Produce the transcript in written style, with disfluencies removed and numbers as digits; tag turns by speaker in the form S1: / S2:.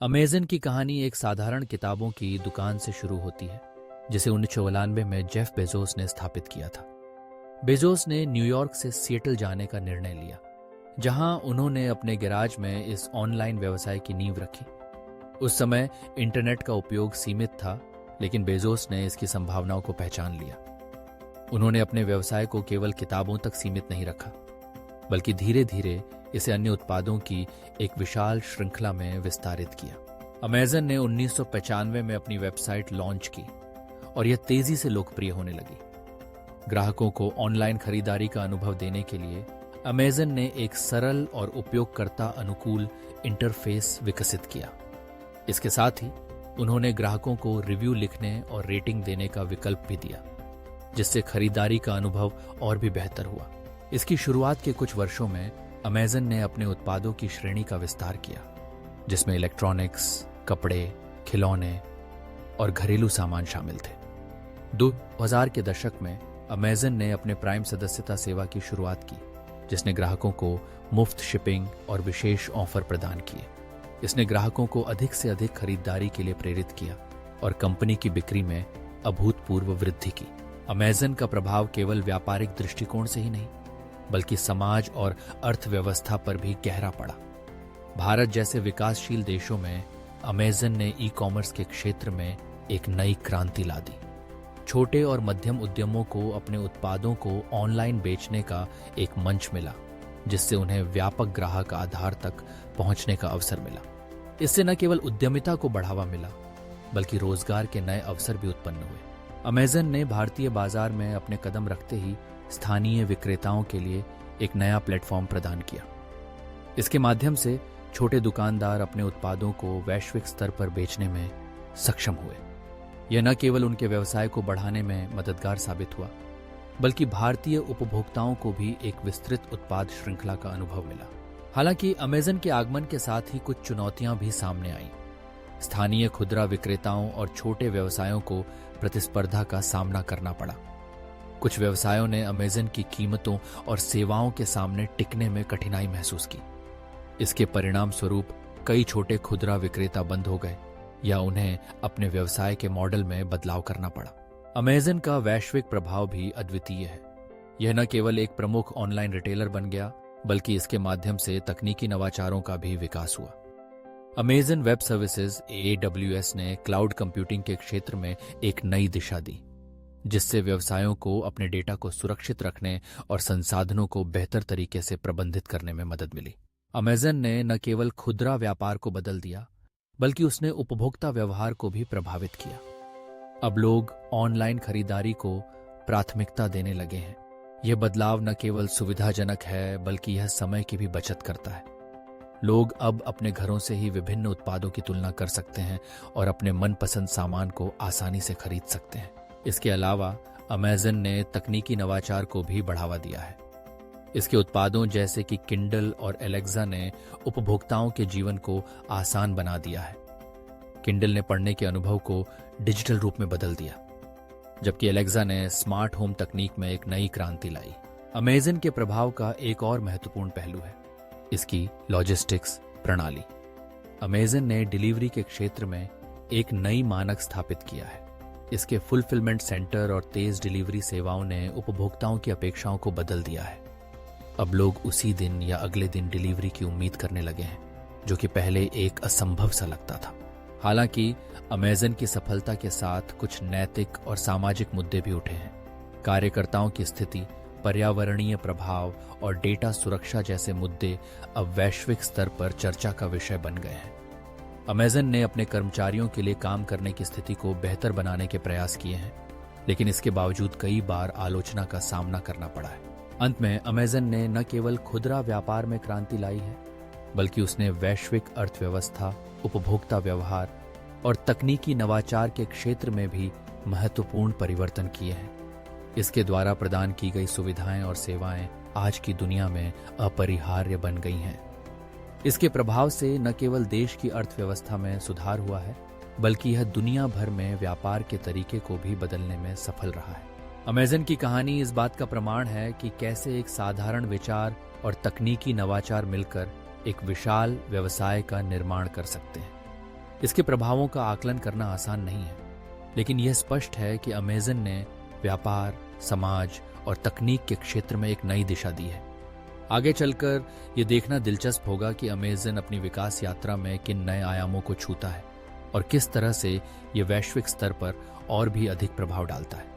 S1: Amazon की कहानी एक साधारण किताबों की दुकान से शुरू होती है, जिसे 1992 में जेफ बेजोस ने स्थापित किया था। बेजोस ने न्यूयॉर्क से सिएटल जाने का निर्णय लिया, जहां उन्होंने अपने गैराज में इस ऑनलाइन व्यवसाय की नींव रखी। उस समय इंटरनेट का उपयोग सीमित था, लेकिन बेजोस ने इसकी संभावनाओं को पहचान लिया। उन्होंने अपने व्यवसाय को केवल किताबों तक सीमित नहीं रखा, बल्कि धीरे धीरे इसे अन्य उत्पादों की एक विशाल श्रृंखला में विस्तारित किया। अमेज़न ने 1995 में अपनी वेबसाइट लॉन्च की और यह तेजी से लोकप्रिय होने लगी। ग्राहकों को ऑनलाइन खरीदारी का अनुभव देने के लिए अमेज़न ने एक सरल और उपयोगकर्ता अनुकूल इंटरफेस विकसित किया। इसके साथ ही उन्होंने ग्राहकों को रिव्यू लिखने और रेटिंग देने का विकल्प भी दिया, जिससे खरीदारी का अनुभव और भी बेहतर हुआ। इसकी शुरुआत के कुछ वर्षों में अमेज़न ने अपने उत्पादों की श्रेणी का विस्तार किया, जिसमें इलेक्ट्रॉनिक्स, कपड़े, खिलौने और घरेलू सामान शामिल थे। 2000 के दशक में अमेज़न ने अपने प्राइम सदस्यता सेवा की शुरुआत की, जिसने ग्राहकों को मुफ्त शिपिंग और विशेष ऑफर प्रदान किए। इसने ग्राहकों को अधिक से अधिक खरीदारी के लिए प्रेरित किया और कंपनी की बिक्री में अभूतपूर्व वृद्धि की। अमेज़न का प्रभाव केवल व्यापारिक दृष्टिकोण से ही नहीं, बल्कि समाज और अर्थव्यवस्था पर भी गहरा पड़ा। भारत जैसे विकासशील देशों में अमेज़न ने ई कॉमर्स के क्षेत्र में एक नई क्रांति ला दी। छोटे और मध्यम उद्यमों को अपने उत्पादों को ऑनलाइन बेचने का एक मंच मिला, जिससे उन्हें व्यापक ग्राहक आधार तक पहुंचने का अवसर मिला। इससे न केवल उद्यमिता को बढ़ावा मिला, बल्कि रोजगार के नए अवसर भी उत्पन्न हुए। अमेज़न ने भारतीय बाजार में अपने कदम रखते ही स्थानीय विक्रेताओं के लिए एक नया प्लेटफॉर्म प्रदान किया। इसके माध्यम से छोटे दुकानदार अपने उत्पादों को वैश्विक स्तर पर बेचने में सक्षम हुए। यह न केवल उनके व्यवसाय को बढ़ाने में मददगार साबित हुआ, बल्कि भारतीय उपभोक्ताओं को भी एक विस्तृत उत्पाद श्रृंखला का अनुभव मिला। हालांकि अमेज़न के आगमन के साथ ही कुछ चुनौतियां भी सामने आईं। स्थानीय खुदरा विक्रेताओं और छोटे व्यवसायों को प्रतिस्पर्धा का सामना करना पड़ा। कुछ व्यवसायों ने अमेज़न की कीमतों और सेवाओं के सामने टिकने में कठिनाई महसूस की। इसके परिणाम स्वरूप कई छोटे खुदरा विक्रेता बंद हो गए या उन्हें अपने व्यवसाय के मॉडल में बदलाव करना पड़ा। अमेज़न का वैश्विक प्रभाव भी अद्वितीय है। यह न केवल एक प्रमुख ऑनलाइन रिटेलर बन गया, बल्कि इसके माध्यम से तकनीकी नवाचारों का भी विकास हुआ। अमेज़न वेब सर्विसेज AWS ने क्लाउड कंप्यूटिंग के क्षेत्र में एक नई दिशा दी, जिससे व्यवसायों को अपने डेटा को सुरक्षित रखने और संसाधनों को बेहतर तरीके से प्रबंधित करने में मदद मिली। अमेज़न ने न केवल खुदरा व्यापार को बदल दिया, बल्कि उसने उपभोक्ता व्यवहार को भी प्रभावित किया। अब लोग ऑनलाइन खरीदारी को प्राथमिकता देने लगे हैं। यह बदलाव न केवल सुविधाजनक है, बल्कि यह समय की भी बचत करता है। लोग अब अपने घरों से ही विभिन्न उत्पादों की तुलना कर सकते हैं और अपने मनपसंद सामान को आसानी से खरीद सकते हैं। इसके अलावा अमेज़न ने तकनीकी नवाचार को भी बढ़ावा दिया है। इसके उत्पादों जैसे कि किंडल और एलेक्सा ने उपभोक्ताओं के जीवन को आसान बना दिया है। किंडल ने पढ़ने के अनुभव को डिजिटल रूप में बदल दिया, जबकि एलेक्सा ने स्मार्ट होम तकनीक में एक नई क्रांति लाई। अमेज़न के प्रभाव का एक और महत्वपूर्ण पहलू है इसकी लॉजिस्टिक्स प्रणाली। अमेज़न ने डिलीवरी के क्षेत्र में एक नई मानक स्थापित किया है। इसके फुलफिलमेंट सेंटर और तेज डिलीवरी सेवाओं ने उपभोक्ताओं की अपेक्षाओं को बदल दिया है। अब लोग उसी दिन या अगले दिन डिलीवरी की उम्मीद करने लगे हैं, जो कि पहले एक असंभव सा लगता था। हालांकि अमेज़न की सफलता के साथ कुछ नैतिक और सामाजिक मुद्दे भी उठे हैं। कार्यकर्ताओं की स्थिति, पर्यावरणीय प्रभाव और डेटा सुरक्षा जैसे मुद्दे अब वैश्विक स्तर पर चर्चा का विषय बन गए हैं। अमेज़न ने अपने कर्मचारियों के लिए काम करने की स्थिति को बेहतर बनाने के प्रयास किए हैं, लेकिन इसके बावजूद कई बार आलोचना का सामना करना पड़ा है। अंत में अमेज़न ने न केवल खुदरा व्यापार में क्रांति लाई है, बल्कि उसने वैश्विक अर्थव्यवस्था, उपभोक्ता व्यवहार और तकनीकी नवाचार के क्षेत्र में भी महत्वपूर्ण परिवर्तन किए हैं। इसके द्वारा प्रदान की गई सुविधाएं और सेवाएं आज की दुनिया में अपरिहार्य बन गई हैं। इसके प्रभाव से न केवल देश की अर्थव्यवस्था में सुधार हुआ है, बल्कि यह दुनिया भर में व्यापार के तरीके को भी बदलने में सफल रहा है। अमेज़न की कहानी इस बात का प्रमाण है कि कैसे एक साधारण विचार और तकनीकी नवाचार मिलकर एक विशाल व्यवसाय का निर्माण कर सकते हैं। इसके प्रभावों का आकलन करना आसान नहीं है, लेकिन यह स्पष्ट है कि अमेज़न ने व्यापार, समाज और तकनीक के क्षेत्र में एक नई दिशा दी है। आगे चलकर यह देखना दिलचस्प होगा कि अमेज़न अपनी विकास यात्रा में किन नए आयामों को छूता है और किस तरह से यह वैश्विक स्तर पर और भी अधिक प्रभाव डालता है।